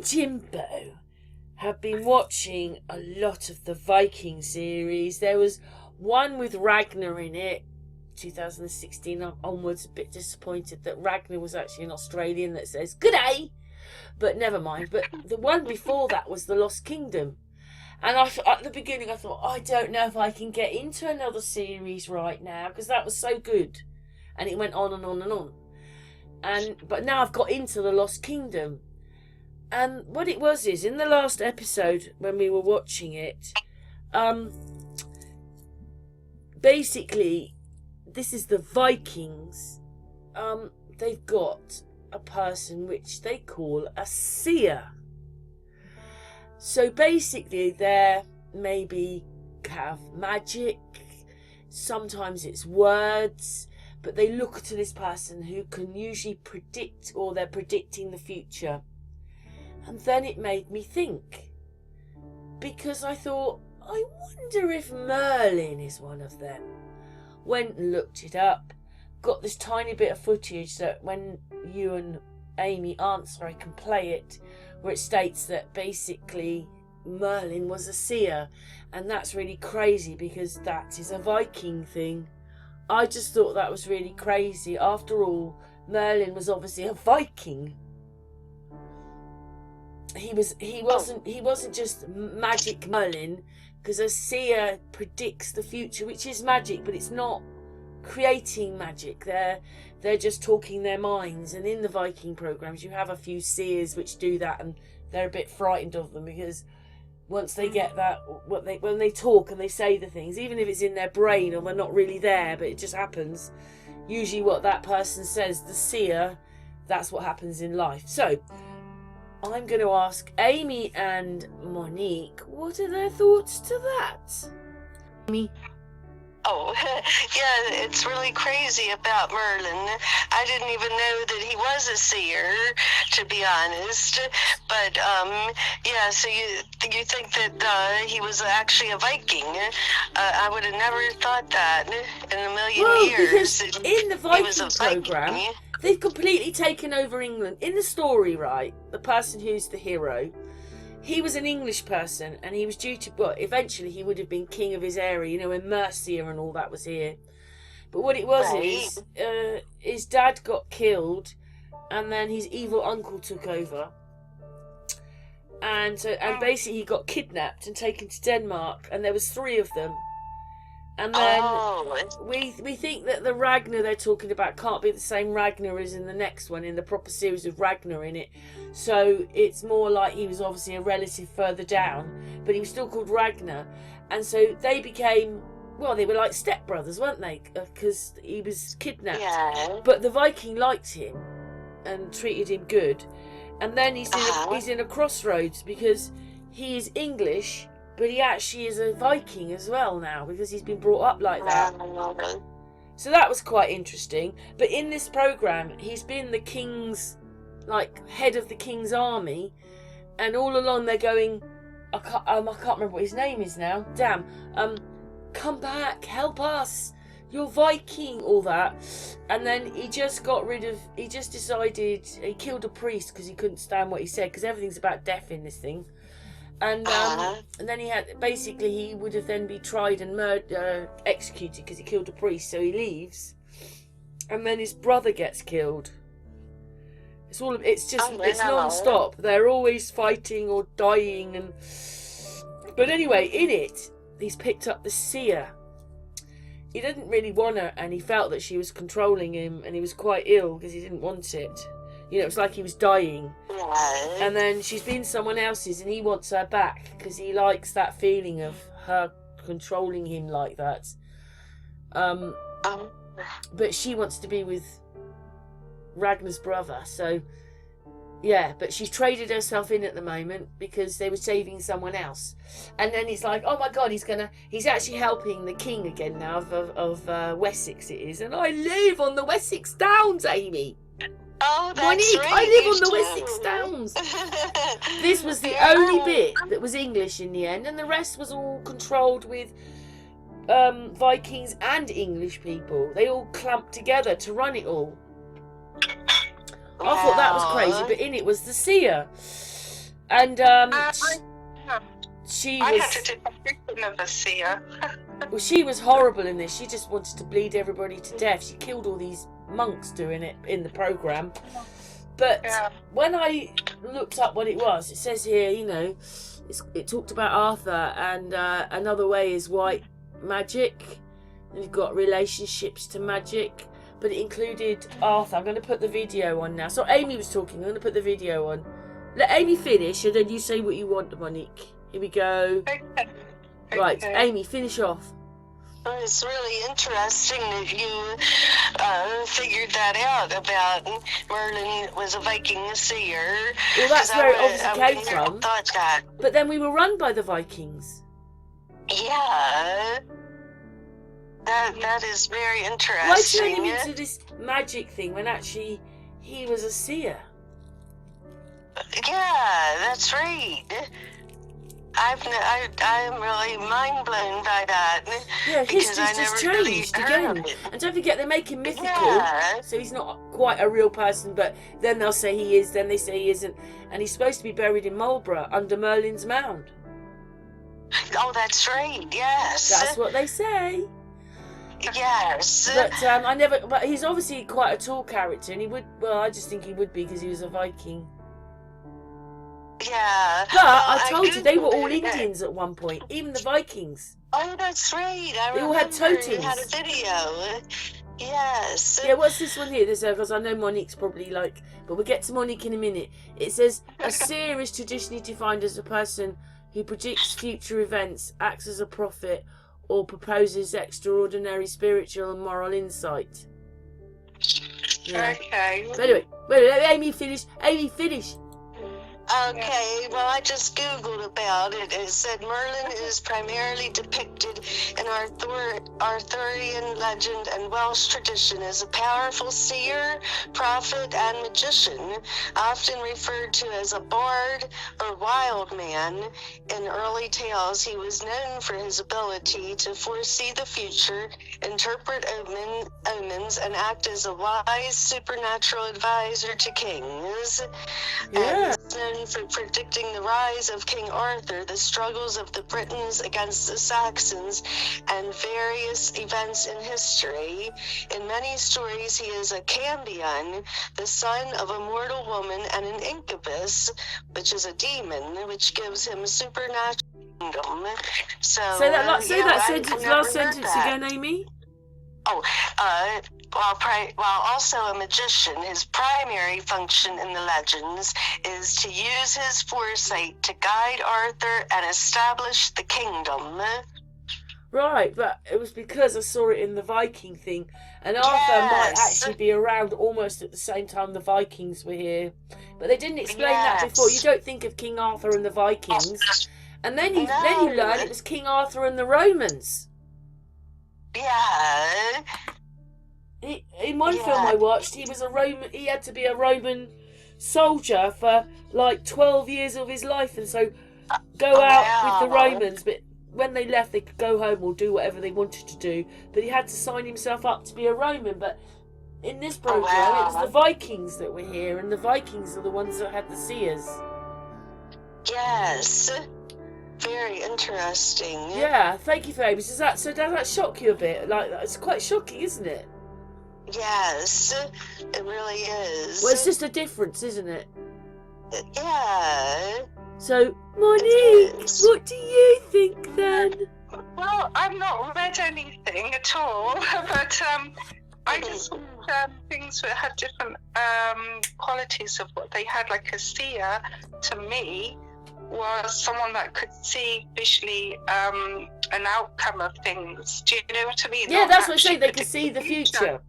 and Jimbo have been watching a lot of the Viking series. There was one with Ragnar in it, 2016 onwards. A bit disappointed that Ragnar was actually an Australian that says "G'day," but never mind. But the one before that was The Lost Kingdom. And at the beginning I thought, I don't know if I can get into another series right now, because that was so good. And it went on and on and on. But now I've got into The Lost Kingdom. And what it was is, in the last episode when we were watching it, basically, this is the Vikings. They've got a person which they call a seer. So basically, they maybe have magic, sometimes it's words, but they look to this person who can usually predict, or they're predicting the future. And then it made me think, because I thought, I wonder if Merlin is one of them. Went and looked it up, got this tiny bit of footage that when you and Amy answer, I can play it, where it states that basically Merlin was a seer, and that's really crazy because that is a Viking thing. I just thought that was really crazy. After all, Merlin was obviously a Viking. He wasn't just magic Merlin, because a seer predicts the future, which is magic, but it's not creating magic. They're just talking their minds. And in the Viking programs, you have a few seers which do that, and they're a bit frightened of them, because once they get that, when they talk and they say the things, even if it's in their brain or they're not really there, but it just happens, usually what that person says, the seer, that's what happens in life. So I'm going to ask Amy and Monique, what are their thoughts to that? Amy? Oh, yeah, it's really crazy about Merlin. I didn't even know that he was a seer, to be honest. But, yeah, so you think that he was actually a Viking. I would have never thought that in a million years. Because in the Viking program, they've completely taken over England. In the story, right, the person who's the hero, he was an English person, and he was due to, well, eventually he would have been king of his area, you know, when Mercia and all that was here. But what it was is, his dad got killed, and then his evil uncle took over. And basically he got kidnapped and taken to Denmark, and there was 3 of them. And then we think that the Ragnar they're talking about can't be the same Ragnar as in the next one, in the proper series with Ragnar in it. So it's more like he was obviously a relative further down, but he was still called Ragnar. And so they became, well, they were like stepbrothers, weren't they? Because he was kidnapped. Yeah. But the Viking liked him and treated him good. And then he's in a crossroads, because he is English, but he actually is a Viking as well now, because he's been brought up like that. So that was quite interesting. But in this programme, he's been the king's, like, head of the king's army. And all along they're going, I can't remember what his name is now. Damn. Come back, help us. You're Viking, all that. And then he just decided, he killed a priest because he couldn't stand what he said, because everything's about death in this thing. And then he would have then been tried and executed because he killed a priest. So he leaves, and then his brother gets killed. It's non-stop. They're always fighting or dying, but anyway, in it, he's picked up the seer. He didn't really want her, and he felt that she was controlling him, and he was quite ill because he didn't want it. You know, it's like he was dying. And then she's been someone else's, and he wants her back because he likes that feeling of her controlling him like that. But she wants to be with Ragnar's brother. So, yeah, but she's traded herself in at the moment because they were saving someone else. And then it's like, oh my God, he's actually helping the king again now of Wessex it is. And I live on the Wessex Downs, Amy. Oh, that's Monique, right. I live on the Wessex Downs. This was the only bit that was English in the end, and the rest was all controlled with Vikings and English people. They all clumped together to run it all. I thought that was crazy, but in it was the seer. And I she had was, to do a vision of a seer. well, she was horrible in this. She just wanted to bleed everybody to death. She killed all these monks doing it in the program. But Yeah. when I looked up what it was, it says here, you know, it talked about Arthur, and another way is white magic. And you've got relationships to magic, but it included Arthur. I'm going to put the video on now. So Amy was talking. I'm going to put the video on. Let Amy finish, and then you say what you want, Monique. Here we go. Okay. Right, Okay. Amy, finish off. Well, it's really interesting that you figured that out about Merlin was a Viking seer. Well, that's 'Cause where it I obviously came would never from. thought that. But then we were run by the Vikings. Yeah. That is very interesting. Why turn him into this magic thing when actually he was a seer? Yeah, that's right. I'm really mind blown by that. Yeah, because history's I just never really changed heard again. of it. And don't forget, they're making mythical, Yeah. so he's not quite a real person, but then they'll say he is, then they say he isn't. And he's supposed to be buried in Marlborough under Merlin's mound. Oh, that's right. Yes. That's what they say. Yes. But he's obviously quite a tall character, and he would, well, I just think he would be because he was a Viking. Yeah. But Well, I told you, they were all Googled it. Indians at one point, even the Vikings. Oh, that's right. I They all had remember you had a totems. video. Yes. Yeah, what's this one here? Because I know Monique's probably like, but we'll get to Monique in a minute. It says, a seer is traditionally defined as a person who predicts future events, acts as a prophet, or proposes extraordinary spiritual and moral insight. Yeah. Okay. But anyway, wait, let Amy finish. Amy, finish. Okay, well, I just Googled about it. It said Merlin is primarily depicted in Arthurian legend and Welsh tradition as a powerful seer, prophet, and magician, often referred to as a bard or wild man. In early tales, he was known for his ability to foresee the future, interpret omens, and act as a wise supernatural advisor to kings. Yeah. He's known for predicting the rise of King Arthur, the struggles of the Britons against the Saxons, and various events in history. In many stories, he is a cambion, the son of a mortal woman, and an incubus, which is a demon, which gives him supernatural kingdom. So, Say that last I've sentence, never last heard sentence that. again, Amy. While also a magician, his primary function in the legends is to use his foresight to guide Arthur and establish the kingdom. Right, but it was because I saw it in the Viking thing, and Arthur might Yes. actually be around almost at the same time the Vikings were here. But they didn't explain that Yes. before. You don't think of King Arthur and the Vikings, and then you learn it was King Arthur and the Romans. Yeah. In one Yeah. film I watched, he was a Roman. He had to be a Roman soldier for like 12 years of his life, and so go out with the Wow. Romans. But when they left, they could go home or do whatever they wanted to do. But he had to sign himself up to be a Roman. But in this program, it was wow. the Vikings that were here, and the Vikings are the ones that had the seers. Yes. Very interesting. Yeah, thank you for Amy. So does that shock you a bit? Like, it's quite shocking, isn't it? Yes. It really is. Well, it's just a difference, isn't it? Yeah. So, Monique, is. what do you think then? Well, I've not read anything at all, but I just think things that had different qualities of what they had. Like a seer, to me, was someone that could see visually an outcome of things. Do you know what I mean? Yeah, Not that's what I say. actually They can predict see the future.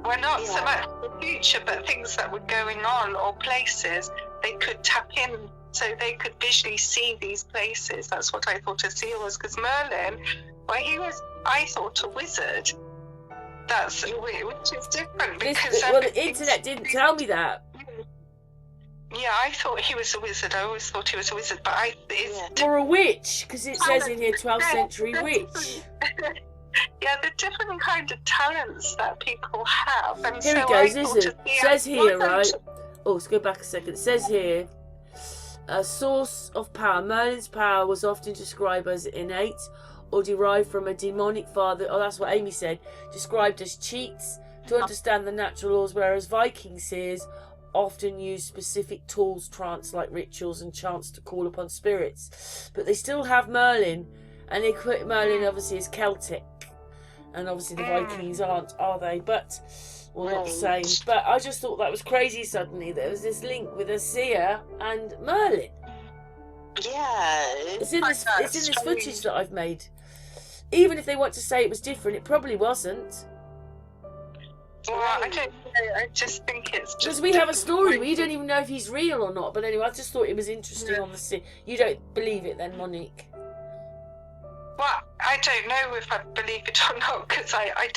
Well, not so Yeah. much the future, but things that were going on or places they could tap in, so they could visually see these places. That's what I thought a seer was. Because Merlin, well, he was, I thought, a wizard. Which is different because Well, the internet didn't tell me that. Yeah, I thought he was a wizard. I always thought he was a wizard, but it's Or a witch, because it says in here 12th century witch. Yeah, the different kind of talents that people have. And Here so it goes, I thought isn't it? a seer Says here, wasn't- right? Oh, let's go back a second. It says here, A source of power. Merlin's power was often described as innate or derived from a demonic father. Oh, that's what Amy said. Described as cheats to understand the natural laws, whereas Viking seers often use specific tools, trance-like rituals and chants to call upon spirits. But they still have Merlin, and they quote Merlin obviously as Celtic. And obviously the Vikings aren't, are they? But, well, not the same. But I just thought that was crazy suddenly. There was this link with a seer and Merlin. Yeah. It's in this footage that I've made. Even if they want to say it was different, it probably wasn't. Well, I don't know. I just think it's just... Because we have a story, we don't even know if he's real or not. But anyway, I just thought it was interesting on the scene. You don't believe it then, Monique? Well, I don't know if I believe it or not, because I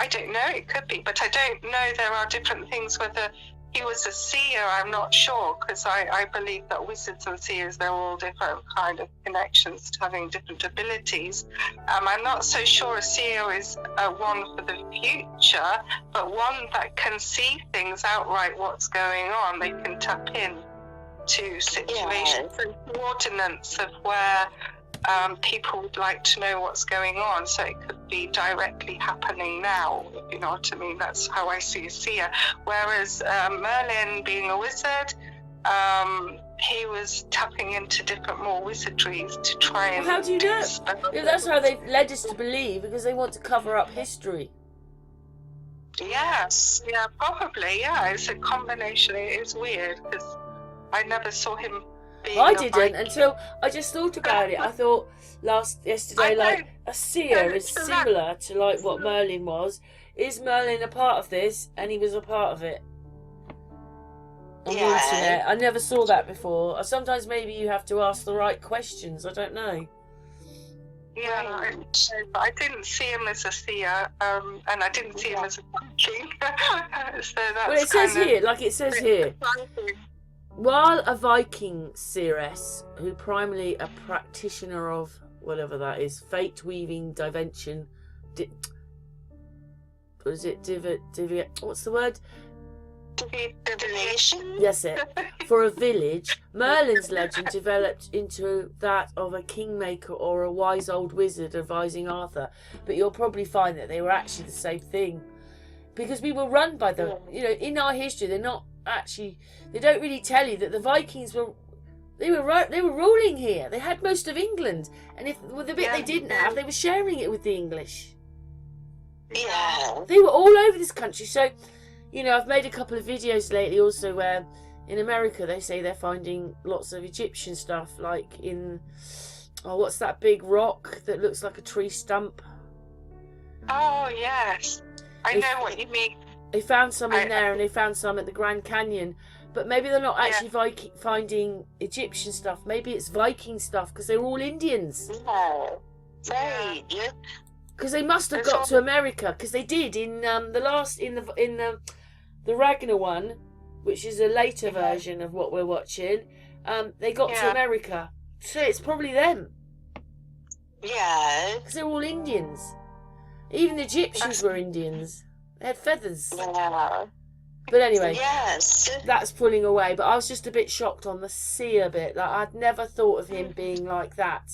don't know. It could be, but I don't know. There are different things. Whether he was a seer, I'm not sure, because I believe that wizards and seers, they're all different kind of connections to having different abilities. I'm not so sure a seer is one for the future, but one that can see things outright, what's going on. They can tap in to situations and coordinates of where people would like to know what's going on, so it could be directly happening now, if you know what I mean. That's how I see a seer. Whereas Merlin, being a wizard, he was tapping into different more wizardries to try and... Well, how do you know? Yeah, that's how they've led us to believe, because they want to cover up history. Yes, yeah, probably, yeah. It's a combination. It is weird, because I never saw him... I didn't until I just thought about it. I thought yesterday, like, a seer is similar to like what Merlin was. Is Merlin a part of this? And he was a part of it on the internet. I never saw that before. Or sometimes maybe you have to ask the right questions. I don't know. Yeah, I didn't see him as a seer, and I didn't see him as a king. So that's well, it says here, like it says here. Exciting. While a Viking seeress, who primarily a practitioner of whatever that is, fate weaving divination, what's the word? Divination? Yes, it. For a village, Merlin's legend developed into that of a kingmaker or a wise old wizard advising Arthur. But you'll probably find that they were actually the same thing, because we were run by them. You know, in our history, they're not. Actually, they don't really tell you that the Vikings were ruling here. They had most of England, and if with the bit they didn't have, they were sharing it with the English. Yeah, they were all over this country. So, you know, I've made a couple of videos lately also where in America they say they're finding lots of Egyptian stuff, like in what's that big rock that looks like a tree stump? Oh yes, I know what you mean. They found some in there, and they found some at the Grand Canyon. But maybe they're not actually finding Egyptian stuff. Maybe it's Viking stuff, because they're all Indians. Yeah, right. Yeah. Because they must have got to America, because they did in the Ragnar one, which is a later version of what we're watching. They got to America, so it's probably them. Yeah, because they're all Indians. Even the Egyptians were Indians. They had feathers. Yeah. But anyway, yes, that's pulling away. But I was just a bit shocked on the seer bit. Like, I'd never thought of him being like that.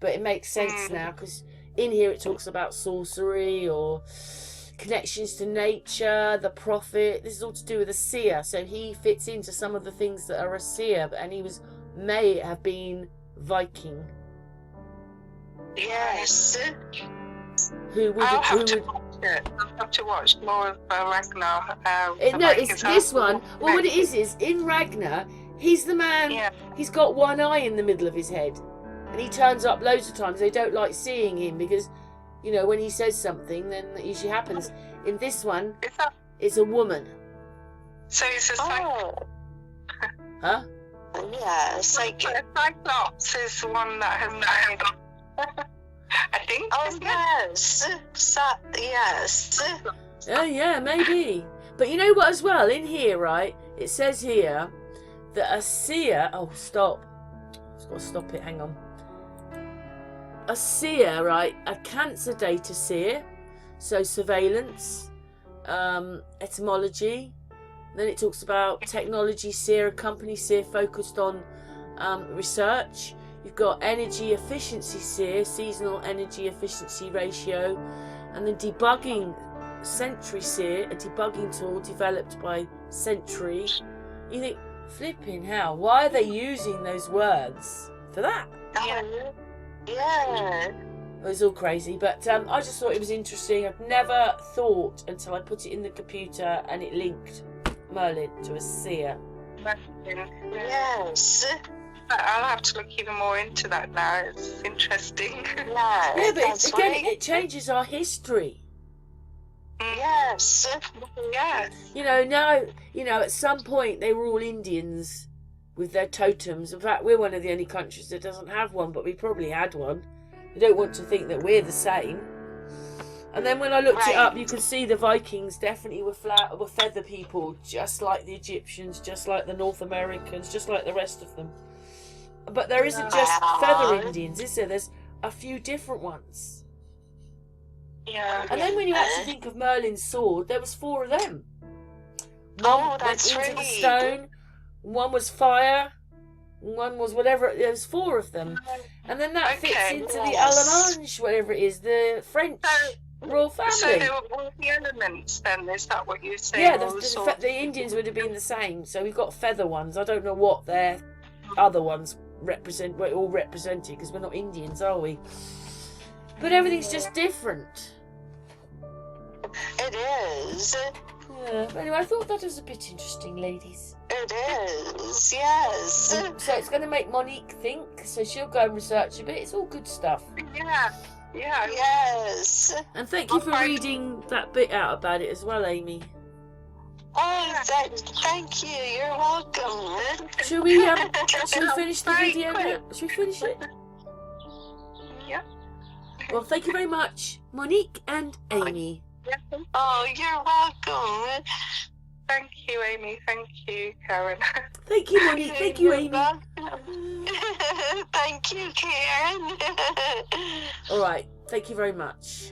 But it makes sense now, because in here it talks about sorcery or connections to nature, the prophet. This is all to do with a seer. So he fits into some of the things that are a seer. And he may have been Viking. Yes. Who would I'll have to watch more of Ragnar. No, it's this one. Well, what it is in Ragnar, he's the man. Yeah. He's got one eye in the middle of his head, and he turns up loads of times. They don't like seeing him because, you know, when he says something, then it usually happens. In this one, it's a woman. So it's a psychic. Huh? Yeah, psychic. Cyclops is the one that has I think. Oh yes, yes. Oh yeah, maybe. But you know what? As well, in here, right? It says here that a seer. Oh, stop! I've got to stop it. Hang on. A seer, right? A cancer data seer. So surveillance, etymology. Then it talks about technology seer, a company seer focused on research. You've got energy efficiency SEER, seasonal energy efficiency ratio, and then debugging Sentry SEER, a debugging tool developed by Sentry. You think, flipping hell, why are they using those words for that? Yeah. It was all crazy, but I just thought it was interesting. I've never thought until I put it in the computer and it linked Merlin to a SEER. Yes. I'll have to look even more into that now. It's interesting. Yeah, but that's again, right. it changes our history. Yes. Yes. Now, at some point they were all Indians with their totems. In fact, we're one of the only countries that doesn't have one, but we probably had one. We don't want to think that we're the same. And then when I looked it up, you can see the Vikings definitely were feather people, just like the Egyptians, just like the North Americans, just like the rest of them. But there isn't just feather Indians, is there? There's a few different ones. Yeah. And then when you actually think of Merlin's sword, there was 4 of them. One went into the stone, one was fire, one was whatever. There was 4 of them. And then that fits into the Allemand, whatever it is, the French royal family. So there were all the elements then, is that what you're saying? Yeah, the Indians would have been the same. So we've got feather ones. I don't know what their other ones represent. We're all represented because we're not Indians, are we? But everything's just different. It is. Yeah, but anyway, I thought that was a bit interesting, ladies. It is, yes. So it's going to make MoniQue think, so she'll go and research a bit. It's all good stuff. Yeah. Yes. And thank you for reading that bit out about it as well, Amy. Oh, thank you. You're welcome. Shall we finish the video now? Shall we finish it? Yeah. Well, thank you very much, MoniQue and Amy. Oh, you're welcome. Thank you, Amy. Thank you, Karen. Thank you, MoniQue. Thank you, Amy. Thank you, Karen. All right. Thank you very much.